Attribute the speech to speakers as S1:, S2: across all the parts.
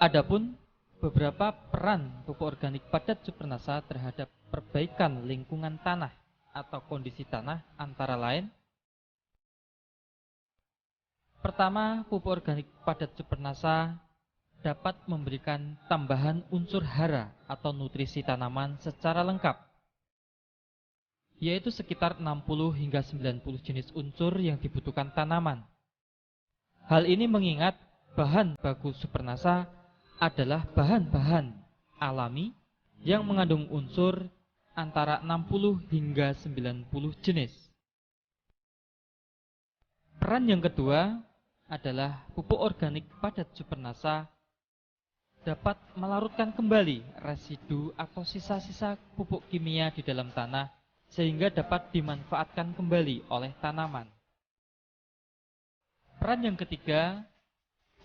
S1: Adapun beberapa peran pupuk organik padat Supernasa terhadap perbaikan lingkungan tanah atau kondisi tanah antara lain: pertama, pupuk organik padat Supernasa dapat memberikan tambahan unsur hara atau nutrisi tanaman secara lengkap, yaitu sekitar 60 hingga 90 jenis unsur yang dibutuhkan tanaman. Hal ini mengingat bahan baku Supernasa adalah bahan-bahan alami yang mengandung unsur antara 60 hingga 90 jenis. Peran yang kedua adalah pupuk organik padat Supernasa dapat melarutkan kembali residu atau sisa-sisa pupuk kimia di dalam tanah sehingga dapat dimanfaatkan kembali oleh tanaman. Peran yang ketiga,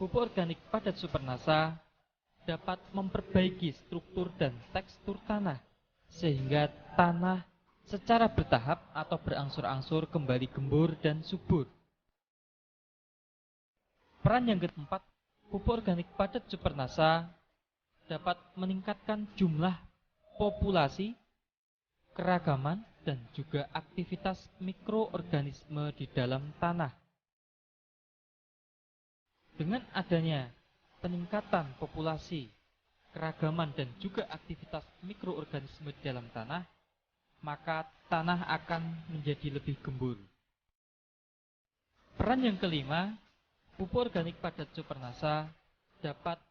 S1: pupuk organik padat Supernasa dapat memperbaiki struktur dan tekstur tanah sehingga tanah secara bertahap atau berangsur-angsur kembali gembur dan subur. Peran yang keempat, pupuk organik padat Supernasa dapat meningkatkan jumlah populasi, keragaman, dan juga aktivitas mikroorganisme di dalam tanah. Dengan adanya peningkatan populasi, keragaman, dan juga aktivitas mikroorganisme di dalam tanah, maka tanah akan menjadi lebih gembur. Peran yang kelima, pupuk organik padat Supernasa dapat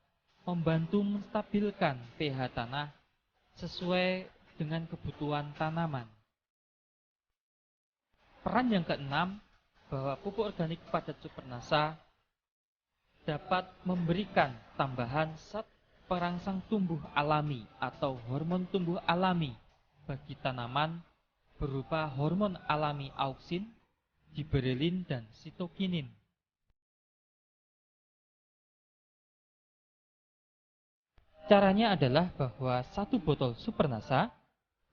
S1: membantu menstabilkan pH tanah sesuai dengan kebutuhan tanaman. Peran yang keenam, bahwa pupuk organik padat Supernasa dapat memberikan tambahan zat perangsang tumbuh alami atau hormon tumbuh alami bagi tanaman berupa hormon alami auksin, giberelin, dan sitokinin. Caranya adalah bahwa 1 botol Supernasa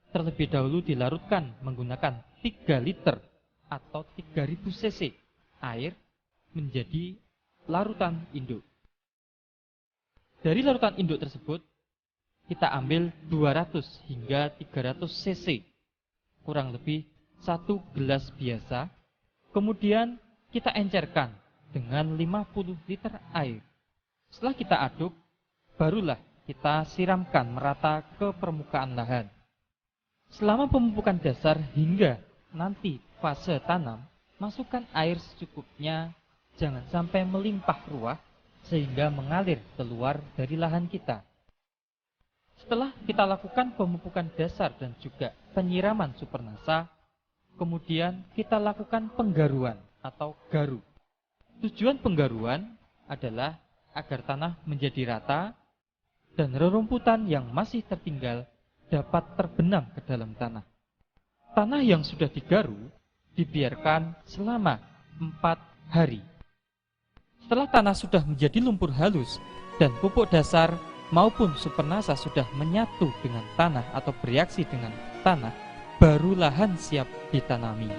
S1: terlebih dahulu dilarutkan menggunakan 3 liter atau 3000 cc air menjadi larutan induk. Dari larutan induk tersebut, kita ambil 200 hingga 300 cc, kurang lebih 1 gelas biasa. Kemudian kita encerkan dengan 50 liter air. Setelah kita aduk, barulah kita siramkan merata ke permukaan lahan. Selama pemupukan dasar hingga nanti fase tanam, masukkan air secukupnya. Jangan sampai melimpah ruah sehingga mengalir keluar dari lahan kita. Setelah kita lakukan pemupukan dasar dan juga penyiraman Supernasa, kemudian kita lakukan penggaruan atau garu. Tujuan penggaruan adalah agar tanah menjadi rata dan rerumputan yang masih tertinggal dapat terbenam ke dalam tanah. Tanah yang sudah digaru dibiarkan selama 4 hari. Setelah tanah sudah menjadi lumpur halus dan pupuk dasar maupun Supernasa sudah menyatu dengan tanah atau bereaksi dengan tanah, baru lahan siap ditanami.